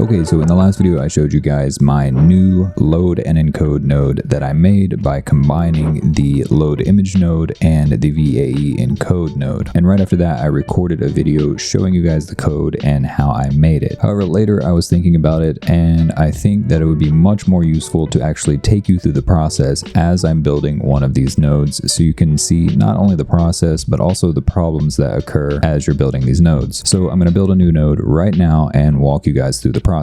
Okay, so in the last video I showed you guys my new load and encode node that I made by combining the load image node and the VAE encode node. And right after that I recorded a video showing you guys the code and how I made it. However, later I was thinking about it and I think that it would be much more useful to actually take you through the process as I'm building one of these nodes so you can see not only the process but also the problems that occur as you're building these nodes. So I'm going to build a new node right now and walk you guys through the process.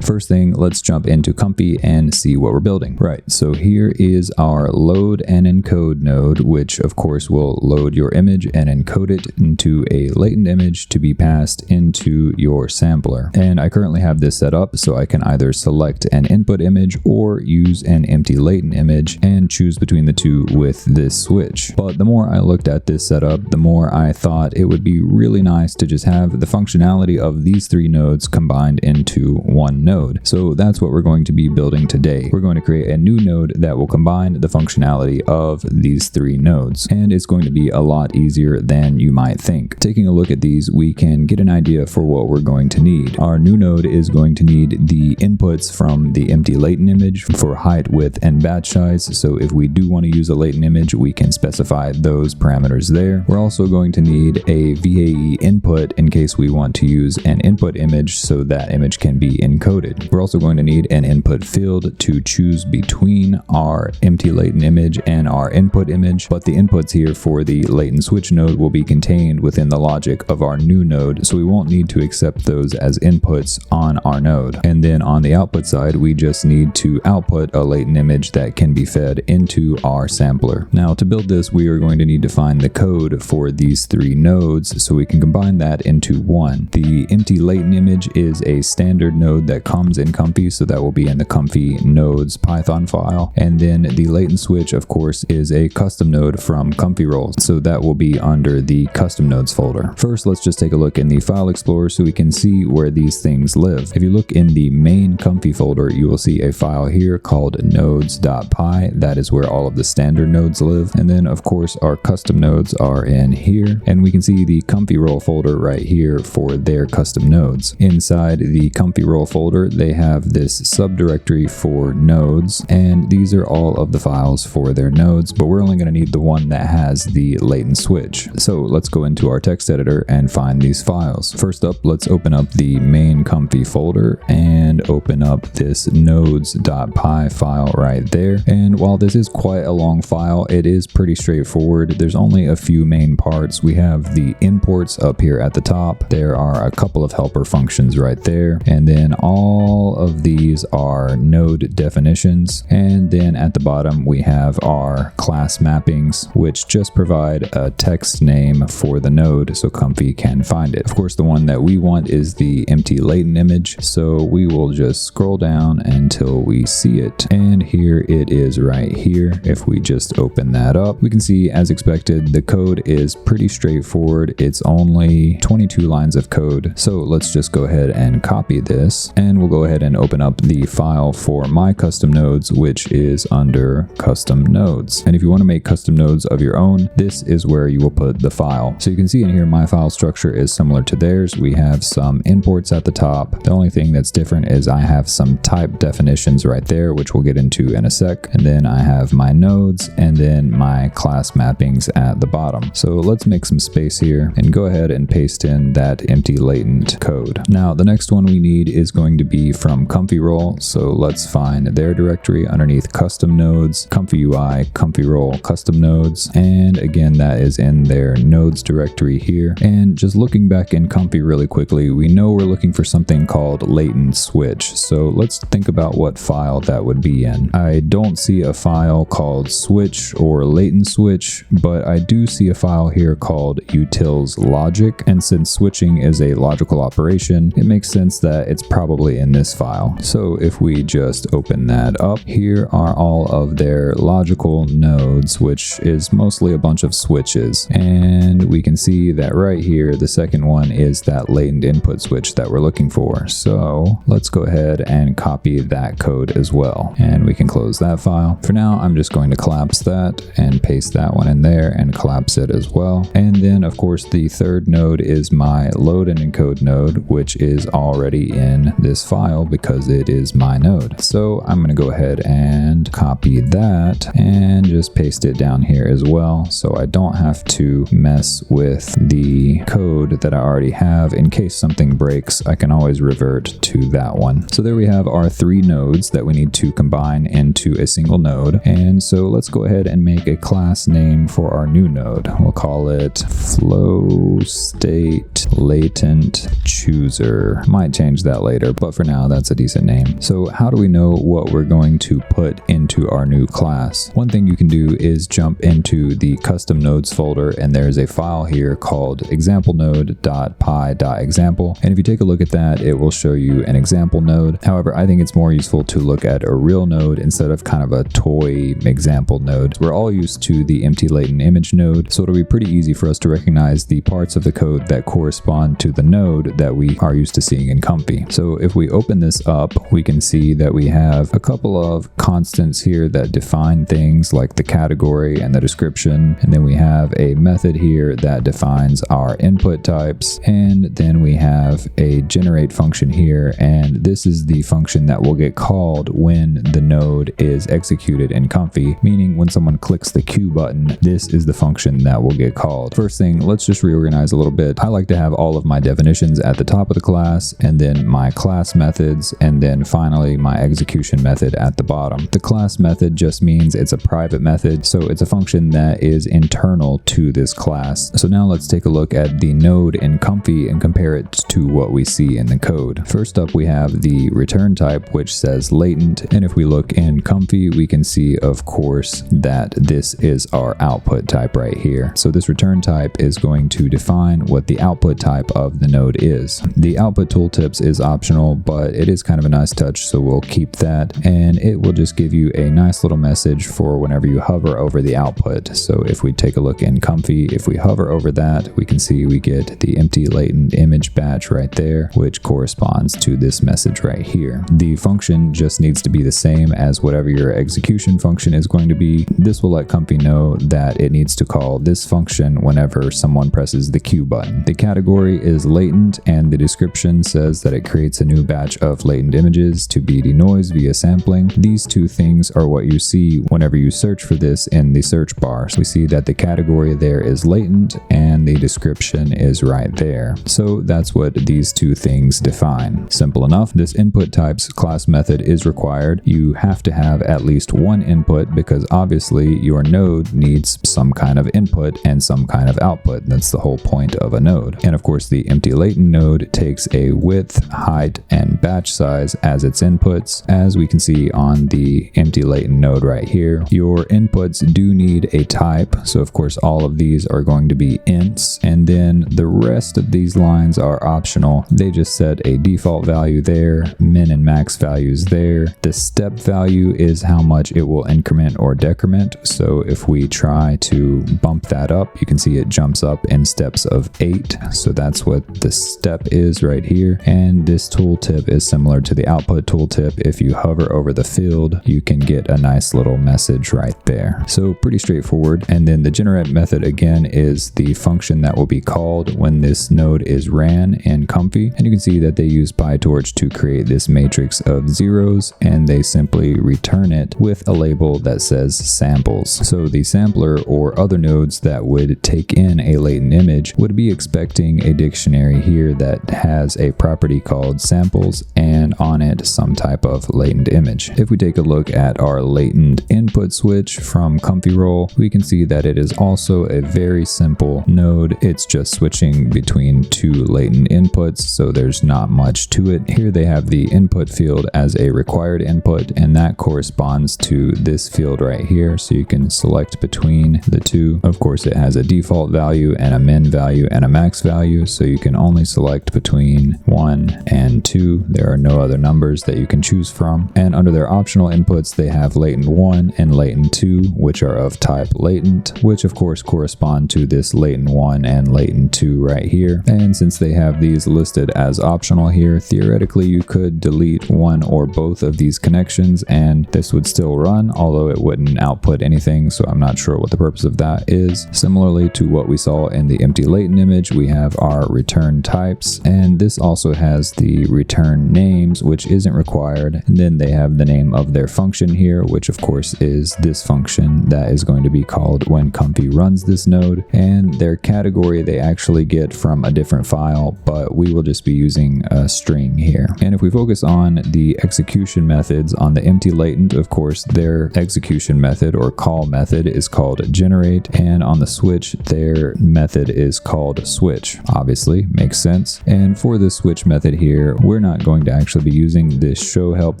First thing, let's jump into Comfy and see what we're building. Right, so here is our load and encode node, which of course will load your image and encode it into a latent image to be passed into your sampler. And I currently have this set up so I can either select an input image or use an empty latent image and choose between the two with this switch. But the more I looked at this setup, the more I thought it would be really nice to just have the functionality of these three nodes combined into one node. So that's what we're going to be building today. We're going to create a new node that will combine the functionality of these three nodes, and it's going to be a lot easier than you might think. Taking a look at these, we can get an idea for what we're going to need. Our new node is going to need the inputs from the empty latent image for height, width, and batch size. So if we do want to use a latent image, we can specify those parameters there. We're also going to need a VAE input in case we want to use an input image so that image can be encoded. We're also going to need an input field to choose between our empty latent image and our input image, but the inputs here for the latent switch node will be contained within the logic of our new node, so we won't need to accept those as inputs on our node. And then on the output side, we just need to output a latent image that can be fed into our sampler. Now to build this, we are going to need to find the code for these three nodes so we can combine that into one. The empty latent image is a standard node that comes in Comfy, so that will be in the Comfy nodes Python file. And then the latent switch, of course, is a custom node from Comfy roles, so that will be under the custom nodes folder. First, let's just take a look in the file explorer so we can see where these things live. If you look in the main Comfy folder, you will see a file here called nodes.py. That is where all of the standard nodes live. And then of course our custom nodes are in here, and we can see the Comfy role folder right here for their custom nodes. Inside the Comfy role folder, they have this subdirectory for nodes, and these are all of the files for their nodes, but we're only going to need the one that has the latent switch. So let's go into our text editor and find these files. First up, let's open up the main Comfy folder and open up this nodes.py file right there. And while this is quite a long file, it is pretty straightforward. There's only a few main parts. We have the imports up here at the top. There are a couple of helper functions right there, and then all of these are node definitions. And then at the bottom we have our class mappings, which just provide a text name for the node so Comfy can find it. Of course, the one that we want is the empty latent image, so we will just scroll down until we see it, and here it is right here. If we just open that up, we can see, as expected, the code is pretty straightforward. It's only 22 lines of code. So let's just go ahead and copy this, and we'll go ahead and open up the file for my custom nodes, which is under custom nodes. And if you want to make custom nodes of your own, this is where you will put the file. So you can see in here my file structure is similar to theirs. We have some imports at the top. The only thing that's different is I have some type definitions right there, which we'll get into in a sec. And then I have my nodes and then my class mappings at the bottom. So let's make some space here and go ahead and paste in that empty latent code. Now the next one we need is going to be from Comfy role. So let's find their directory underneath custom nodes, Comfy UI, Comfy role, custom nodes. And again, that is in their nodes directory here. And just looking back in Comfy really quickly, we know we're looking for something called latent switch. So let's think about what file that would be in. I don't see a file called switch or latent switch, but I do see a file here called utils logic. And since switching is a logical operation, it makes sense that it's probably in this file. So if we just open that up, here are all of their logical nodes, which is mostly a bunch of switches. And we can see that right here, the second one is that latent input switch that we're looking for. So let's go ahead and copy that code as well. And we can close that file. For now, I'm just going to collapse that and paste that one in there and collapse it as well. And then of course, the third node is my load and encode node, which is already in in this file because it is my node. So I'm going to go ahead and copy that and just paste it down here as well, so I don't have to mess with the code that I already have. In case something breaks, I can always revert to that one. So there we have our 3 nodes that we need to combine into a single node. And so let's go ahead and make a class name for our new node. We'll call it flow state latent chooser. Might change that later, but for now that's a decent name. So how do we know what we're going to put into our new class? One thing you can do is jump into the custom nodes folder, and there's a file here called example-node.py.example. And if you take a look at that, it will show you an example node. However, I think it's more useful to look at a real node instead of kind of a toy example node. We're all used to the empty latent image node, so it'll be pretty easy for us to recognize the parts of the code that correspond to the node that we are used to seeing in Comfy. So if we open this up, we can see that we have a couple of constants here that define things like the category and the description, and then we have a method here that defines our input types, and then we have a generate function here, and this is the function that will get called when the node is executed in Comfy, meaning when someone clicks the Q button, this is the function that will get called. First thing, let's just reorganize a little bit. I like to have all of my definitions at the top of the class, and then my class methods, and then finally my execution method at the bottom. The class method just means it's a private method, so it's a function that is internal to this class. So now let's take a look at the node in Comfy and compare it to what we see in the code. First up, we have the return type, which says latent, and if we look in Comfy, we can see, of course, that this is our output type right here. So this return type is going to define what the output type of the node is. The output tooltips is optional, but it is kind of a nice touch, so we'll keep that, and it will just give you a nice little message for whenever you hover over the output. So if we take a look in Comfy, if we hover over that, we can see we get the empty latent image batch right there, which corresponds to this message right here. The function just needs to be the same as whatever your execution function is going to be. This will let Comfy know that it needs to call this function whenever someone presses the Q button. The category is latent, and the description says that it creates a new batch of latent images to be denoised via sampling. These two things are what you see whenever you search for this in the search bar. So we see that the category there is latent and the description is right there. So that's what these two things define. Simple enough. This input types class method is required. You have to have at least one input because obviously your node needs some kind of input and some kind of output. That's the whole point of a node. And of course, the empty latent node takes a width, height, and batch size as its inputs. As we can see on the empty latent node right here, your inputs do need a type. So of course, all of these are going to be ints, and then the rest of these lines are optional. They just set a default value there, min and max values there. The step value is how much it will increment or decrement. So if we try to bump that up, you can see it jumps up in steps of 8. So that's what the step is right here. And this tooltip is similar to the output tooltip. If you hover over the field, you can get a nice little message right there. So pretty straightforward. And then the generate method again is the function that will be called when this node is ran in Comfy. And you can see that they use PyTorch to create this matrix of zeros, and they simply return it with a label that says samples. So the sampler or other nodes that would take in a latent image would be expecting a dictionary here that has a property called samples and on it some type of latent image. If we take a look at our latent input switch from Comfy Roll, we can see that it is also a very simple node. It's just switching between two latent inputs, so there's not much to it. Here they have the input field as a required input, and that corresponds to this field right here, so you can select between the two. Of course, it has a default value and a min value and a max value, so you can only select between 1 and 2. There are no other numbers that you can choose from. And under their optional inputs, they have latent 1 and latent 2, which are of type latent, which of course correspond to this latent 1 and latent 2 right here. And since they have these listed as optional here, theoretically you could delete one or both of these connections and this would still run, although it wouldn't output anything, so I'm not sure what the purpose of that is. Similarly to what we saw in the empty latent image, we have have our return types, and this also has the return names, which isn't required. And then they have the name of their function here, which of course is this function that is going to be called when Comfy runs this node, and their category they actually get from a different file, but we will just be using a string here. And if we focus on the execution methods on the empty latent, of course their execution method or call method is called generate, and on the switch their method is called switch. Obviously makes sense. And for the switch method here, we're not going to actually be using this show help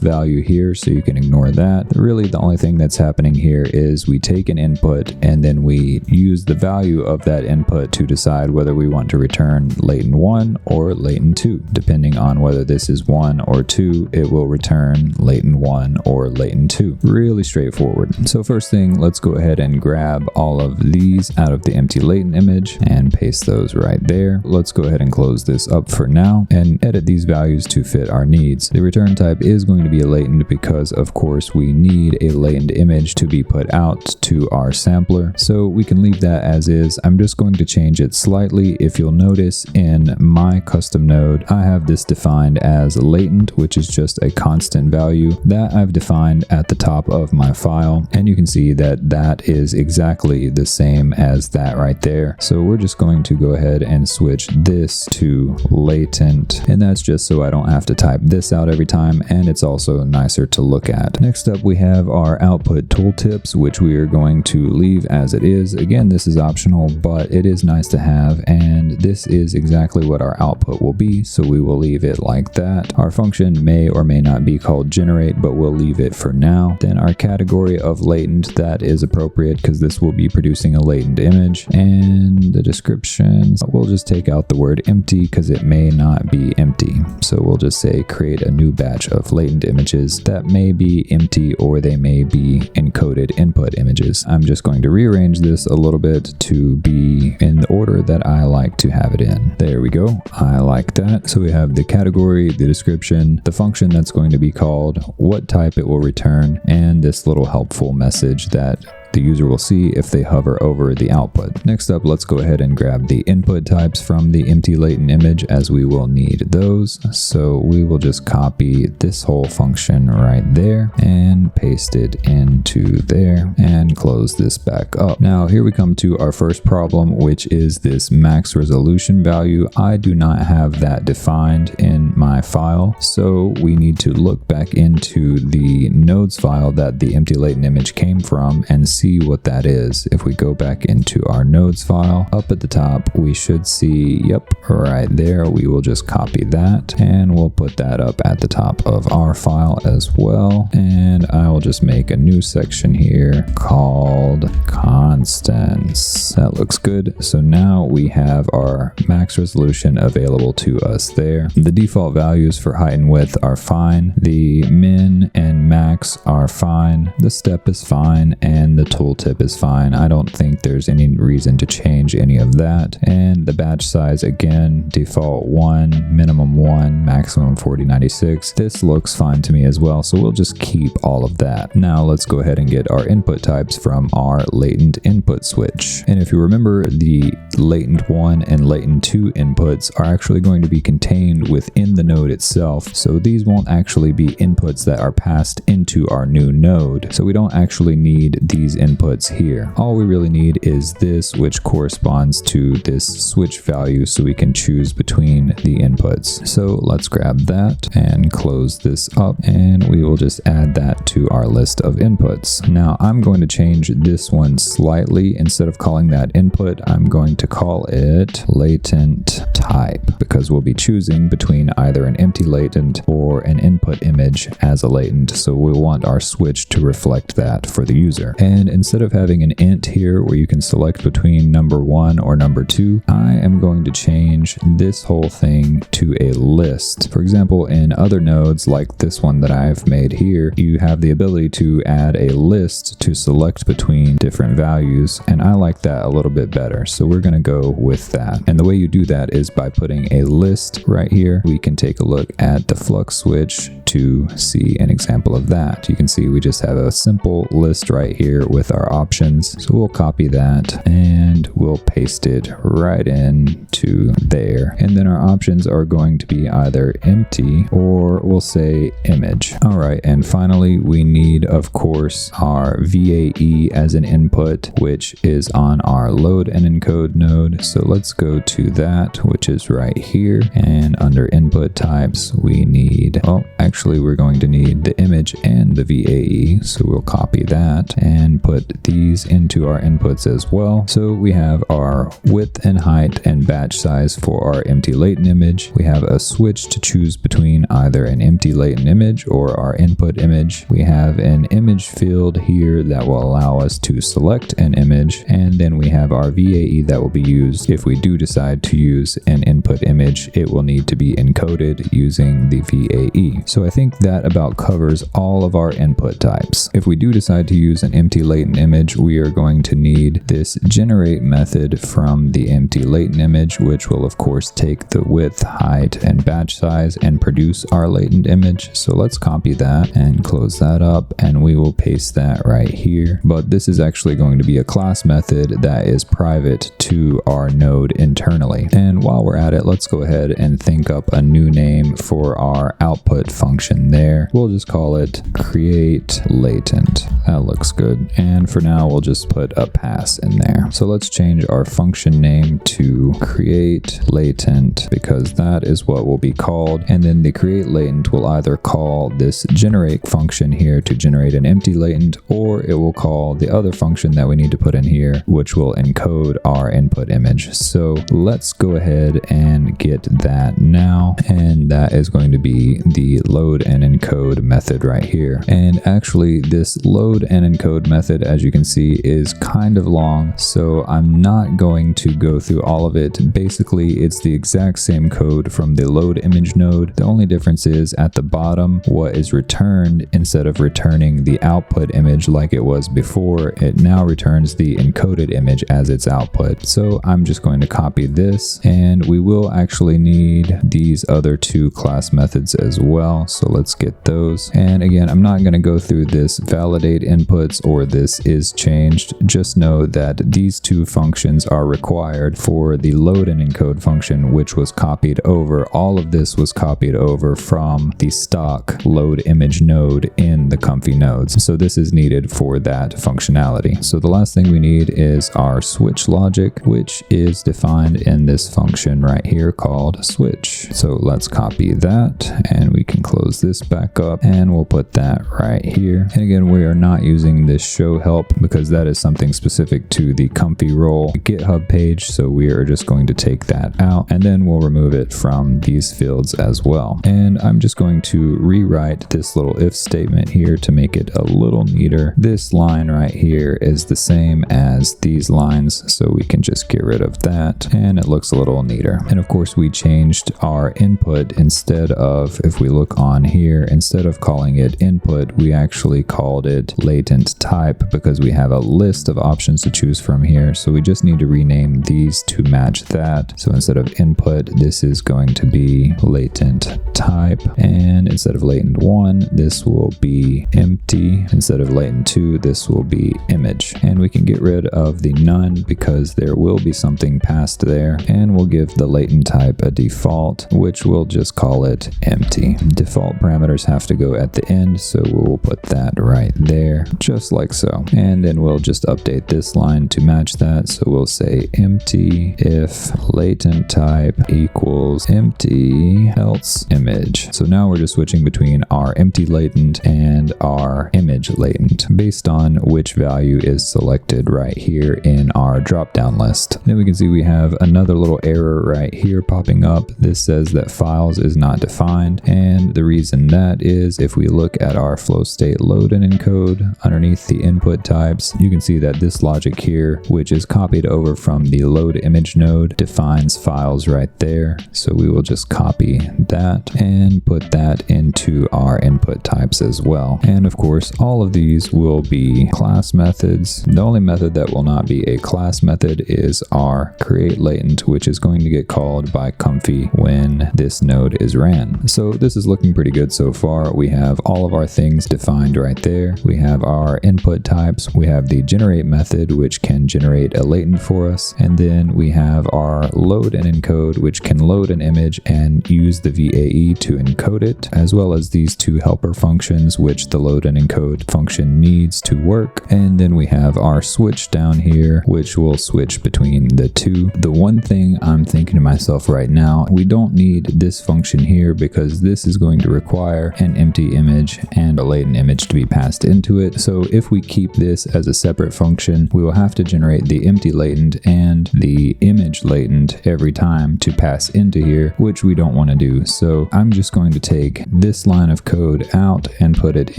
value here, so you can ignore that. Really the only thing that's happening here is we take an input and then we use the value of that input to decide whether we want to return latent 1 or latent 2. Depending on whether this is 1 or 2, it will return latent 1 or latent 2. Really straightforward. So first thing, let's go ahead and grab all of these out of the empty latent image and paste those right there. Let's go ahead and close this up for now and edit these values to fit our needs. The return type is going to be a latent because of course we need a latent image to be put out to our sampler, so we can leave that as is. I'm just going to change it slightly. If you'll notice in my custom node, I have this defined as latent, which is just a constant value that I've defined at the top of my file, and you can see that that is exactly the same as that right there. So we're just going to go ahead and switch this to latent, and that's just so I don't have to type this out every time, and it's also nicer to look at. Next up we have our output tooltips, which we are going to leave as it is. Again, this is optional, but it is nice to have, and this is exactly what our output will be, so we will leave it like that. Our function may or may not be called generate, but we'll leave it for now. Then our category of latent, that is appropriate because this will be producing a latent image, and the description, we'll just take out the word empty because it may not be empty. So we'll just say create a new batch of latent images that may be empty or they may be encoded input images. I'm just going to rearrange this a little bit to be in the order that I like to have it in. There we go. I like that. So we have the category, the description, the function that's going to be called, what type it will return, and this little helpful message that the user will see if they hover over the output. Next up, let's go ahead and grab the input types from the empty latent image, as we will need those. So we will just copy this whole function right there and paste it into there and close this back up. Now here we come to our first problem, which is this max resolution value. I do not have that defined in my file, so we need to look back into the nodes file that the empty latent image came from and see what that is. If we go back into our nodes file, up at the top we should see, yep, right there. We will just copy that and we'll put that up at the top of our file as well, and I will just make a new section here called constants. That looks good. So now we have our max resolution available to us there. The default values for height and width are fine, the min and max are fine, the step is fine, and the tooltip is fine. I don't think there's any reason to change any of that. And the batch size, again, default 1, minimum 1, maximum 4096. This looks fine to me as well, so we'll just keep all of that. Now let's go ahead and get our input types from our latent input switch. And if you remember, the latent 1 and latent 2 inputs are actually going to be contained within the node itself, so these won't actually be inputs that are passed into our new node. So we don't actually need these inputs here. All we really need is this, which corresponds to this switch value, so we can choose between the inputs. So let's grab that and close this up, and we will just add that to our list of inputs. Now I'm going to change this one slightly. Instead of calling that input, I'm going to call it latent type, because we'll be choosing between either an empty latent or an input image as a latent, so we'll want our switch to reflect that for the user. And instead of having an int here where you can select between number 1 or number 2, I am going to change this whole thing to a list. For example, in other nodes like this one that I've made here, you have the ability to add a list to select between different values, and I like that a little bit better, so we're going to go with that. And the way you do that is is by putting a list right here. We can take a look at the flux switch to see an example of that. You can see we just have a simple list right here with our options. So we'll copy that and we'll paste it right into there. And then our options are going to be either empty or we'll say image. All right, and finally we need, of course, our VAE as an input, which is on our load and encode node. So let's go to that, which is right here. And under input types, we need, oh, actually we're going to need the image and the VAE. So we'll copy that and put these into our inputs as well. So we have our width and height and batch size for our empty latent image. We have a switch to choose between either an empty latent image or our input image. We have an image field here that will allow us to select an image. And then we have our VAE that will be used if we do decide to use an input image. It will need to be encoded using the VAE. So I think that about covers all of our input types. If we do decide to use an empty latent image, we are going to need this generate method from the empty latent image, which will of course take the width, height, and batch size and produce our latent image. So let's copy that and close that up, and we will paste that right here. But this is actually going to be a class method that is private to our node internally. And while we're at it, let's go ahead and think up a new name for our output function there. We'll just call it create latent. That looks good. And for now, we'll just put a pass in there. So let's change our function name to create latent because that is what will be called. And then the create latent will either call this generate function here to generate an empty latent, or it will call the other function that we need to put in here, which will encode our input image. So let's go ahead and get that now. And that is going to be the load and encode method right here. And actually this load and encode method, as you can see, is kind of long, so I'm not going to go through all of it. Basically, it's the exact same code from the load image node. The only difference is at the bottom, what is returned, instead of returning the output image like it was before, it now returns the encoded image as its output. So I'm just going to copy this, and we will actually need these other two class methods as well. So let's get those. And again, I'm not going to go through this validate inputs or this is changed. Just know that these two functions are required for the load and encode function, which was copied over. All of this was copied over from the stock load image node in the Comfy nodes. So this is needed for that functionality. So the last thing we need is our switch logic, which is defined in this function right here called switch. So let's copy that and we can close this back up and we'll put that right here. And again, we are not using this show help because that is something specific to the Comfy role GitHub page. So we are just going to take that out and then we'll remove it from these fields as well. And I'm just going to rewrite this little if statement here to make it a little neater. This line right here is the same as these lines, so we can just get rid of that and it looks a little neater. And of course we changed our input. Instead of, if we look on here, instead of calling it input, we actually called it latent type because we have a list of options to choose from here. So we just need to rename these to match that. So instead of input, this is going to be latent type, and instead of latent 1, this will be empty. Instead of latent 2, this will be image. And we can get rid of the none because there will be something passed there, and we'll give the latent type a default, which we'll just call it empty. Default parameters have to go at the end, so we'll put that right there, just like so. And then we'll just update this line to match that. So we'll say empty if latent type equals empty else image. So now we're just switching between our empty latent and our image latent based on which value is selected right here in our drop-down list. Then we can see we have another little error right here popping up. This says that files is not defined, and the reason that is, if we look at our flow state load and encode underneath the input types, you can see that this logic here, which is copied over from the load image node, defines files right there. So we will just copy that and put that into our input types as well. And of course, all of these will be class methods. The only method that will not be a class method is our create latent, which is going going to get called by Comfy when this node is ran. So this is looking pretty good so far. We have all of our things defined right there. We have our input types. We have the generate method, which can generate a latent for us. And then we have our load and encode, which can load an image and use the VAE to encode it, as well as these two helper functions, which the load and encode function needs to work. And then we have our switch down here, which will switch between the two. The one thing I'm thinking to myself right now, we don't need this function here because this is going to require an empty image and a latent image to be passed into it. So if we keep this as a separate function, we will have to generate the empty latent and the image latent every time to pass into here, which we don't want to do. So I'm just going to take this line of code out and put it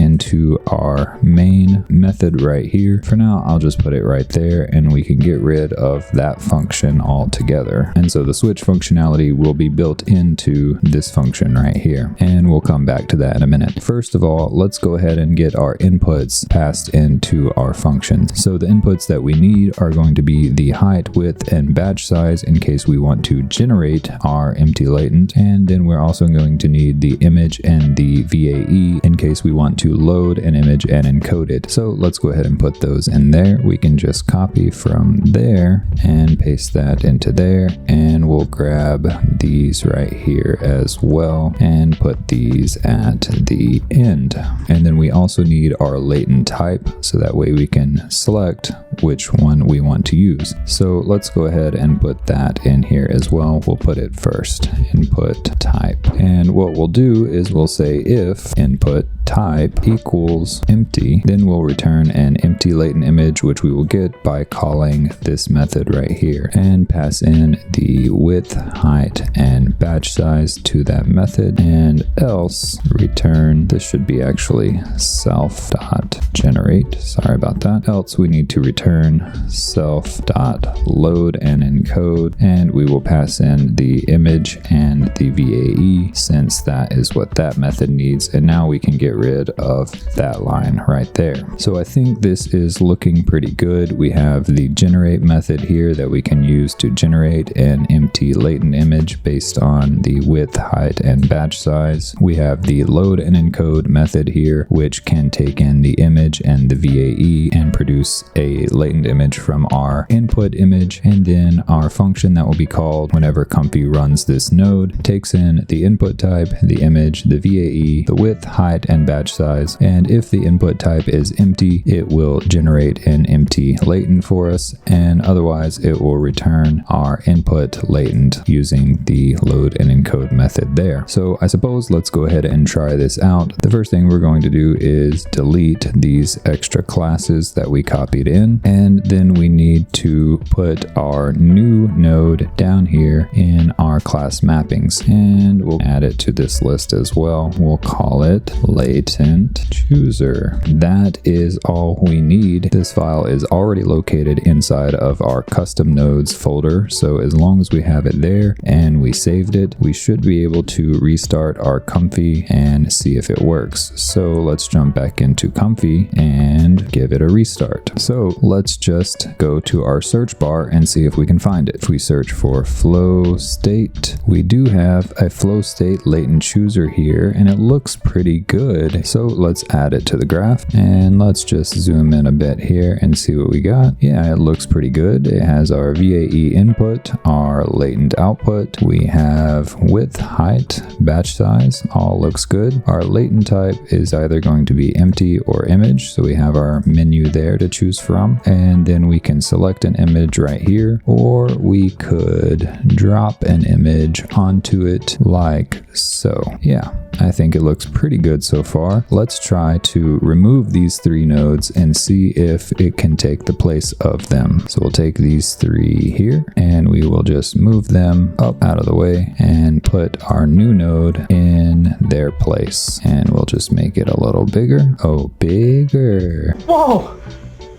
into our main method right here. For now, I'll just put it right there and we can get rid of that function altogether. And so the switch functionality will be built into this function right here. And we'll come back to that in a minute. First of all, let's go ahead and get our inputs passed into our function. So the inputs that we need are going to be the height, width, and batch size in case we want to generate our empty latent. And then we're also going to need the image and the VAE in case we want to load an image and encode it. So let's go ahead and put those in there. We can just copy from there and paste that into there. And we'll grab these right here as well and put these at the end. And then we also need our latent type, so that way we can select which one we want to use. So let's go ahead and put that in here as well. We'll put it first, input type. And what we'll do is we'll say if input type equals empty, then we'll return an empty latent image, which we will get by calling this method right here, and pass in the width, height, and batch size to that method, and else return, this should be actually self.generate, sorry about that, else we need to return self.load and encode, and we will pass in the image and the VAE since that is what that method needs. And now we can get rid of that line right there. So I think this is looking pretty good. We have the generate method here that we can use to generate an empty latent image based on the width, height, and batch size. We have the load and encode method here, which can take in the image and the VAE and produce a latent image from our input image. And then our function that will be called whenever Comfy runs this node takes in the input type, the image, the VAE, the width, height, and batch size. And if the input type is empty, it will generate an empty latent for us, and otherwise it will return our input latent using the load and encode method there. So I suppose let's go ahead and try this out. The first thing we're going to do is delete these extra classes that we copied in, and then we need to put our new node down here in our class mappings, and we'll add it to this list as well. We'll call it latent chooser. That is all we need. This file is already located inside of our custom nodes folder, so as long as we have it there and we saved it, we should be able to restart our Comfy and see if it works. So let's jump back into Comfy and give it a restart. So let's just go to our search bar and see if we can find it. If we search for flow state, we do have a flow state latent chooser here, and it looks pretty good. So let's add it to the graph, and let's just zoom in a bit here and see what we got. Yeah, it looks pretty good. It has our VAE input, our latent output. We have width, height, batch size, all looks good. Our latent type is either going to be empty or image, so we have our menu there to choose from, and then we can select an image right here, or we could drop an image onto it like so. Yeah, I think it looks pretty good so far. Let's try to remove these three nodes and see if it can take the place of them. So we'll take these three here and we will just move them up out of the way and put our new node in their place. And we'll just make it a little bigger. Oh, bigger. Whoa!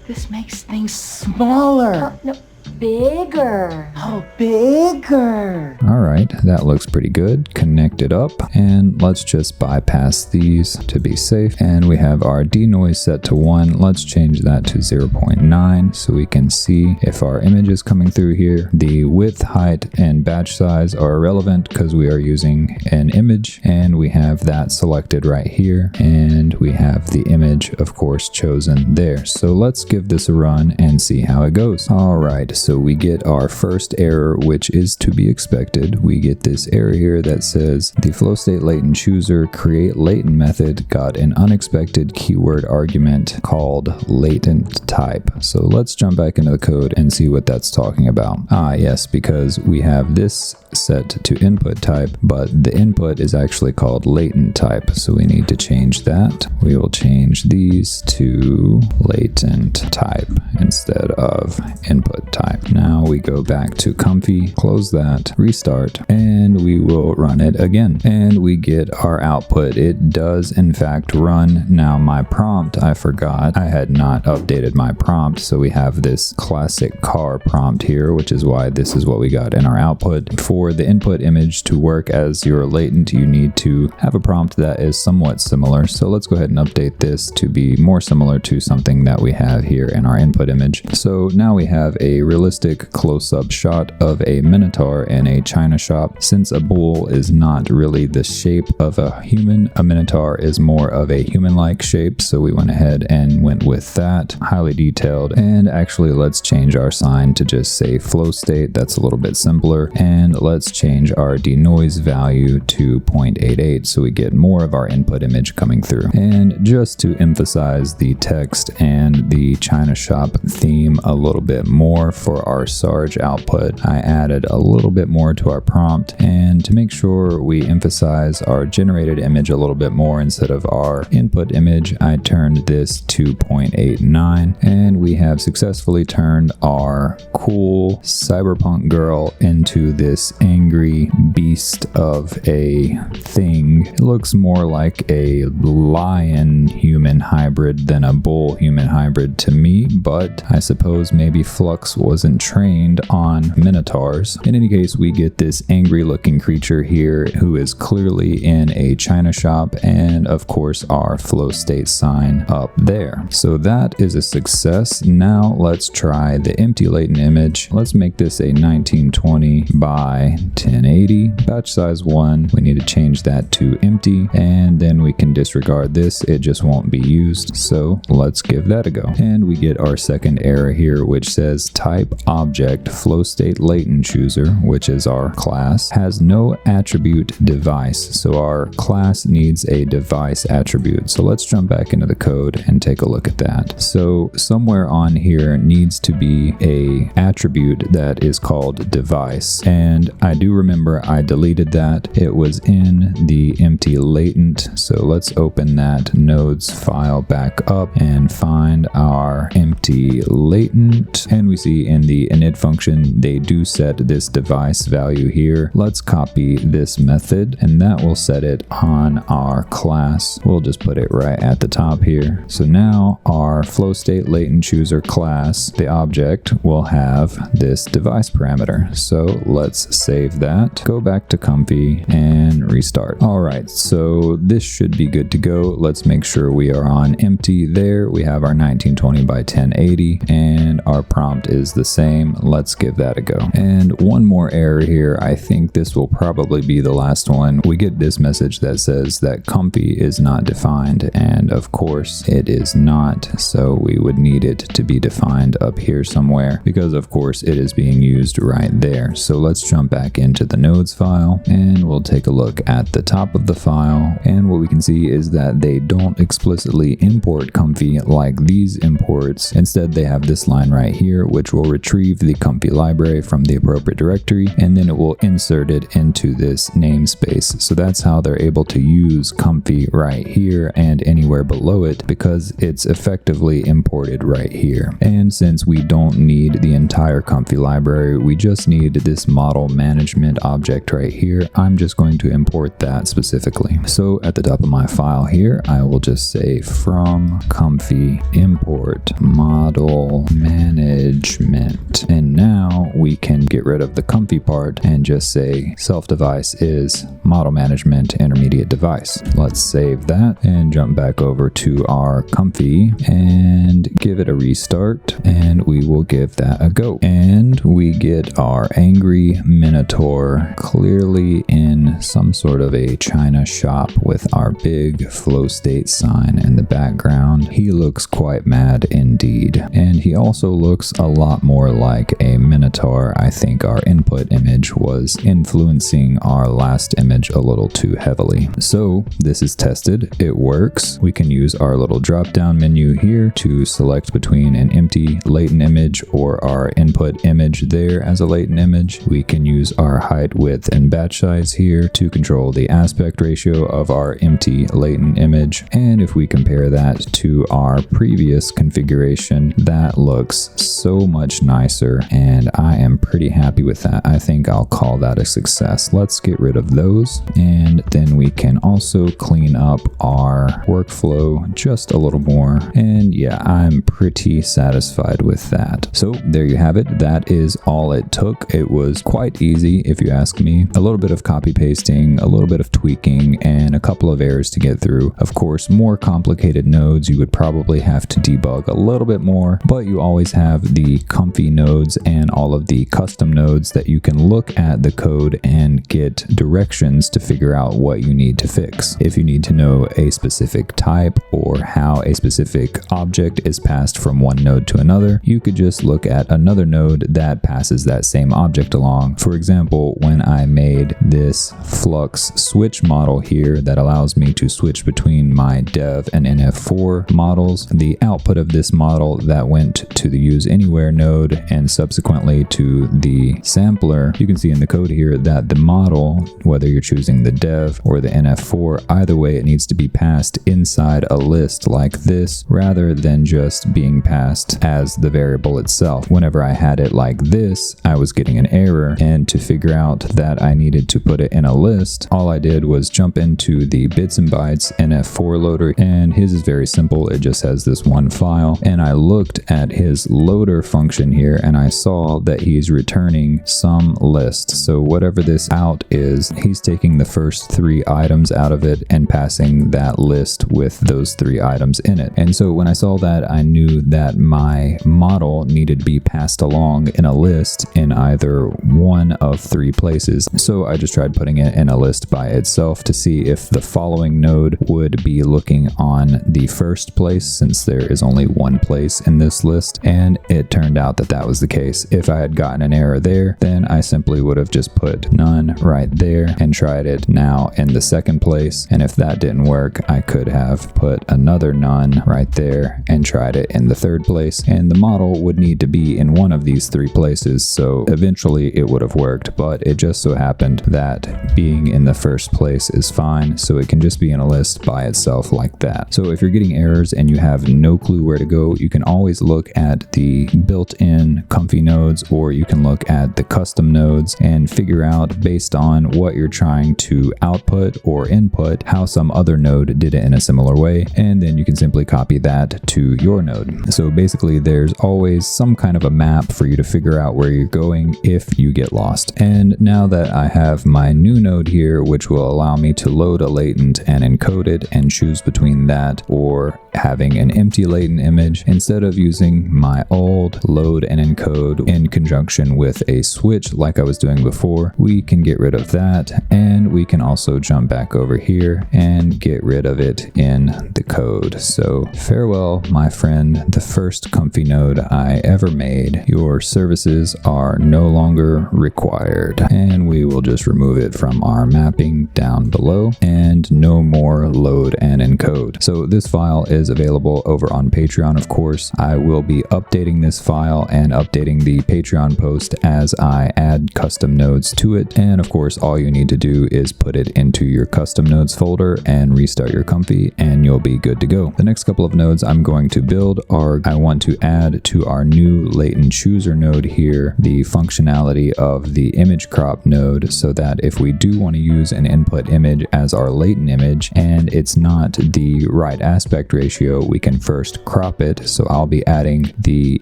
This makes things smaller. No, bigger. Oh, bigger. All right, that looks pretty good. Connect it up, and let's just bypass these to be safe. And we have our denoise set to 1. Let's change that to 0.9 so we can see if our image is coming through here. The width, height, and batch size are irrelevant because we are using an image, and we have that selected right here, and we have the image, of course, chosen there. So let's give this a run and see how it goes. All right, so we get our first error, which is to be expected. We get this error here that says the flow state latent chooser create latent method got an unexpected keyword argument called latent type. So let's jump back into the code and see what that's talking about. Yes, because we have this set to input type, but the input is actually called latent type. So we need to change that. We will change these to latent type instead of input type. Now we go back to Comfy, close that, restart, and we will run it again. And we get our output. It does in fact run. Now my prompt, I forgot. I had not updated my prompt. So we have this classic car prompt here, which is why this is what we got in our output. For the input image to work as your latent, you need to have a prompt that is somewhat similar. So let's go ahead and update this to be more similar to something that we have here in our input image. So now we have a realistic close-up shot of a minotaur in a china shop. Since a bull is not really the shape of a human, a minotaur is more of a human-like shape. So we went ahead and went with that. Highly detailed. And actually, let's change our sign to just say flow state. That's a little bit simpler. And let's change our denoise value to 0.88 so we get more of our input image coming through. And just to emphasize the text and the china shop theme a little bit more for our Sarge output, I added a little bit more to our prompt. And to make sure we emphasize our generated image a little bit more instead of our input image, I turned this to 0.89, and we have successfully turned our cool cyberpunk girl into this angry beast of a thing. It looks more like a lion human hybrid than a bull human hybrid to me, but I suppose maybe Flux wasn't trained on minotaurs. In any case, we get this angry looking creature here who is clearly in a china shop, and of course our flow state sign up there. So that is a success. Now let's try the empty latent image. Let's make this a 1920 by 1080, batch size 1. We need to change that to empty, and then we can disregard this. It just won't be used. So let's give that a go. And we get our second error here, which says type object flow state latent chooser, which is our class, has no attribute device. So our class needs a device attribute. So let's jump back into the code and take a look at that. So somewhere on here needs to be a attribute that is called device. And I do remember I deleted that. It was in the empty latent. So let's open that nodes file back up and find our empty latent. And we see in the init function, they do set this device value here. Let's copy this method, and that will set it on our class. We'll just put it right at the top here. So now our flow state latent chooser class, the object, will have this device parameter. So let's save that, go back to Comfy, and restart. All right, so this should be good to go. Let's make sure we are on empty there. We have our 1920 by 1080, and our prompt is the same. Let's give that a go. And one more error here. I think this will probably be the last one. We get this message that says that Comfy is not defined, and of course it is not. So we would need it to be defined up here somewhere, because of course it is being used right there. So let's jump back into the nodes file, and we'll take a look at the top of the file. And what we can see is that they don't explicitly import Comfy like these imports. Instead, they have this line right here, which will retrieve the Comfy library from the appropriate directory, and then it will insert it into this namespace. So that's how they're able to use Comfy right here and anywhere below it, because it's effectively imported right here. And since we don't need the entire Comfy library, we just need this model management object right here. I'm just going to import that specifically. So at the top of my file here, I will just say from comfy import model management. And now we can get rid of the comfy part and just say self device is model management intermediate device. Let's save that and jump back over to our comfy and give it a restart, and we will give that a go. And we get our angry minotaur clearly in some sort of a China shop with our big flow state sign in the background. He looks quite mad indeed, and he also looks a lot more like a minotaur. I think our input image was influencing our last image a little too heavily. So this is tested, it works. We can use our little drop down menu here to select between an empty latent image or our input image there as a latent image. We can use our height, width, and batch size here to control the aspect ratio of our empty latent image. And if we compare that to our previous configuration, that looks so much nicer, and I am pretty happy with that. I think I'll call that a success. Let's get rid of those, and then we can also clean up our workflow just a little more. And yeah, I'm pretty satisfied with that. So there you have it. That is all it took. It was quite easy if you ask me. A little bit of copy pasting, a little bit of tweaking, and a couple of errors to get through. Of course, more complicated nodes you would probably have to debug a little bit more, but you always have the comfy nodes and all of the custom nodes that you can look at the code and get directions to figure out what you need to fix. If you need to know a specific type or how a specific object is passed from one node to another, you could just look at another node that passes that same object along. For example, when I made this flux switch model here that allows me to switch between my dev and NF4 models, the output of this model that went to the use anywhere node and subsequently to the sampler, you can see in the code here that the model, whether you're choosing the dev or the NF4, either way it needs to be passed inside a list like this rather than just being passed as the variable itself. Whenever I had it like this, I was getting an error, and to figure out that I needed to put it in a list, all I did was jump into the bits and bytes NF4 loader, and his is very simple. It just has this one file, and I looked at his loader function here and I saw that he's returning some list. So whatever this out is, he's taking the first 3 items out of it and passing that list with those 3 items in it. And so when I saw that, I knew that my model needed to be passed along in a list in either one of 3 places. So I just tried putting it in a list by itself to see if the following node would be looking on the first place, since there is only one place in this list, and it turned out that that was the case. If I had gotten an error there, then I simply would have just put none right there and tried it now in the second place, and if that didn't work, I could have put another none right there and tried it in the third place, and the model would need to be in one of these 3 places, so eventually it would have worked. But it just so happened that being in the first place is fine, so it can just be in a list by itself like that. So if you're getting errors and you have no clue where to go, you can always look at the built-in comfy nodes, or you can look at the custom nodes and figure out, based on what you're trying to output or input, how some other node did it in a similar way, and then you can simply copy that to your node. So basically there's always some kind of a map for you to figure out where you're going if you get lost. And now that I have my new node here, which will allow me to load a latent and encode it and choose between that or having an empty latent image, instead of using my old load and encode in conjunction with a switch like I was doing before, we can get rid of that, and we can also jump back over here and get rid of it in the code. So farewell, my friend, the first comfy node I ever made. Your services are no longer required, and we will just remove it from our mapping down below, and no more load and encode. So this file is available over on Patreon, of course. I will be updating this file and updating the Patreon post as I add custom nodes to it, and of course all you need to do is put it into your custom nodes folder and restart your comfy, and you'll be good to go. The next couple of nodes I'm going to build are, I want to add to our new latent chooser node here the functionality of the image crop node, so that if we do want want to use an input image as our latent image and it's not the right aspect ratio, we can first crop it. So I'll be adding the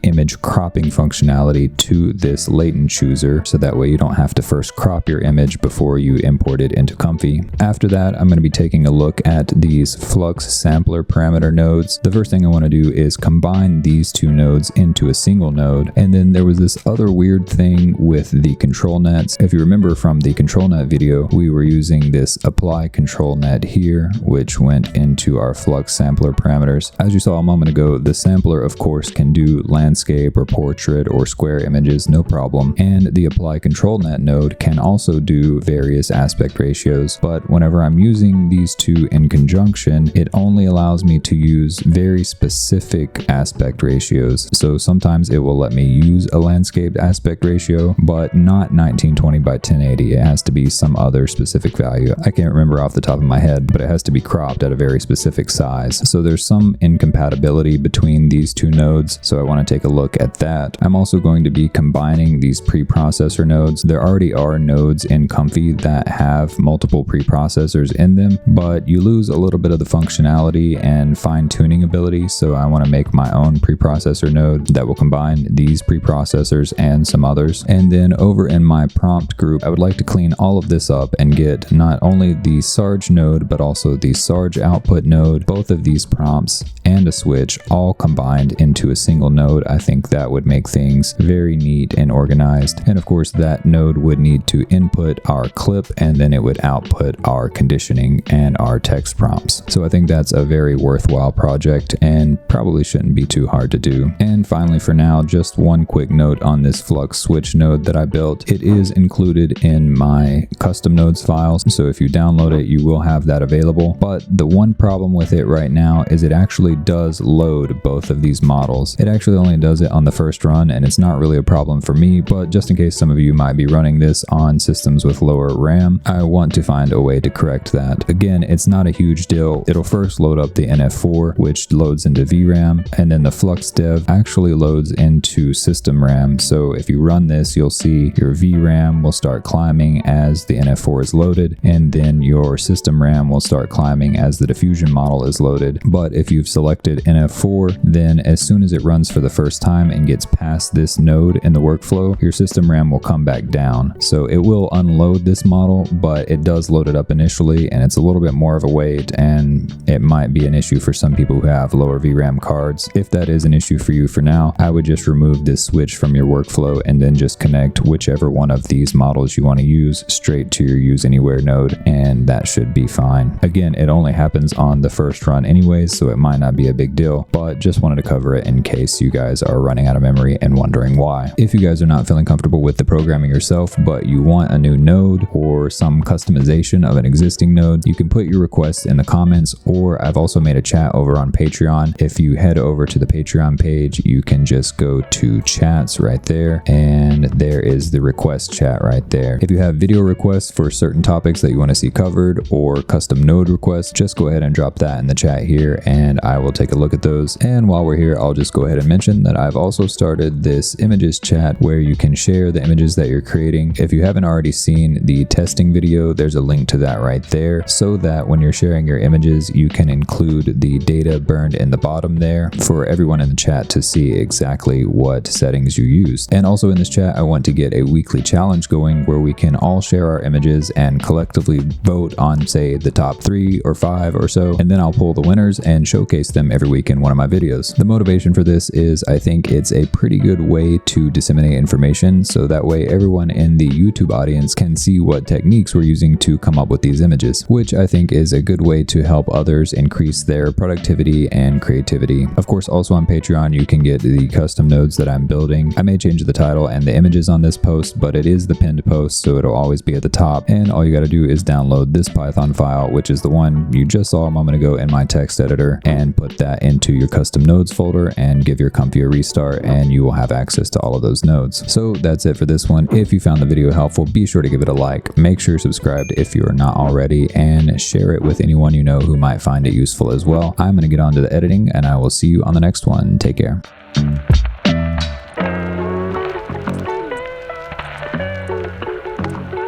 image cropping functionality to this latent chooser, so that way you don't have to first crop your image before you import it into Comfy. After that, I'm going to be taking a look at these flux sampler parameter nodes. The first thing I want to do is combine these two nodes into a single node. And then there was this other weird thing with the control nets. If you remember from the control net video, we were using this apply control net here, which went into our flux sampler parameters. As you saw a moment ago, the sampler of course can do landscape or portrait or square images, no problem. And the apply control net node can also do various aspect ratios, but whenever I'm using these two in conjunction, it only allows me to use very specific aspect ratios. So sometimes it will let me use a landscape aspect ratio, but not 1920 by 1080. It has to be some other specific value. I can't remember off the top of my head, but it has to be cropped at a very specific size. So there's some incompatibility between these two nodes, so I want to take a look at that. I'm also going to be combining these preprocessor nodes. There already are nodes in Comfy that have multiple preprocessors in them, but you lose a little bit of the functionality and fine-tuning ability, so I want to make my own preprocessor node that will combine these preprocessors and some others. And then over in my prompt group, I would like to clean all of this up and get not only the Sarge node, but also the Sarge output node, both of these prompts, and a switch all combined into a single node. I think that would make things very neat and organized. And of course, that node would need to input our clip and then it would output our conditioning and our text prompts. So I think that's a very worthwhile project and probably shouldn't be too hard to do. And finally, for now, just one quick note on this Flux switch node that I built. It is included in my custom nodes files, so if you download it, you will have that available. But the one problem with it right now is it actually does load both of these models. It actually only does it on the first run, and it's not really a problem for me, but just in case some of you might be running this on systems with lower RAM, I want to find a way to correct that. Again, it's not a huge deal. It'll first load up the NF4, which loads into VRAM, and then the Flux dev actually loads into system RAM. So if you run this, you'll see your VRAM will start climbing as the NF4 is loaded, and then your system RAM will start climbing as the diffusion model is loaded. But if you've selected NF4, then as soon as it runs for the first time and gets past this node in the workflow, your system RAM will come back down. So it will unload this model, but it does load it up initially, and it's a little bit more of a wait, and it might be an issue for some people who have lower VRAM cards. If that is an issue for you for now, I would just remove this switch from your workflow and then just connect whichever one of these models you want to use straight to your use anywhere node, and that should be fine. Again, it only happens on the first run anyways, so it might not be a big deal, but just wanted to cover it in case you guys are running out of memory and wondering why. If you guys are not feeling comfortable with the programming yourself, but you want a new node or some customization of an existing node, you can put your request in the comments, or I've also made a chat over on Patreon. If you head over to the Patreon page, you can just go to chats right there, and there is the request chat right there. If you have video requests for certain topics that you want to see covered or custom node requests, just go ahead and drop that in the chat here and I will take a look at those. And while we're here, I'll just go ahead and mention that I've also started this images chat where you can share the images that you're creating. If you haven't already seen the testing video, there's a link to that right there, so that when you're sharing your images, you can include the data burned in the bottom there for everyone in the chat to see exactly what settings you used. And also in this chat, I want to get a weekly challenge going where we can all share our images and collectively vote on, say, the top 3 or 5 or so, and then I'll pull the winners and showcase them every week in one of my videos. The motivation for this is I think it's a pretty good way to disseminate information, so that way everyone in the YouTube audience can see what techniques we're using to come up with these images, which I think is a good way to help others increase their productivity and creativity. Of course, also on Patreon, you can get the custom nodes that I'm building. I may change the title and the images on this post, but it is the pinned post, so it'll always be at the top. And all you got to do is download this Python file, which is the one you just saw a moment ago in my text editor, and put that into your custom nodes folder and give your Comfy a restart, and you will have access to all of those nodes. So that's it for this one. If you found the video helpful, be sure to give it a like. Make sure you're subscribed if you're not already, and share it with anyone you know who might find it useful as well. I'm going to get on to the editing, and I will see you on the next one. Take care.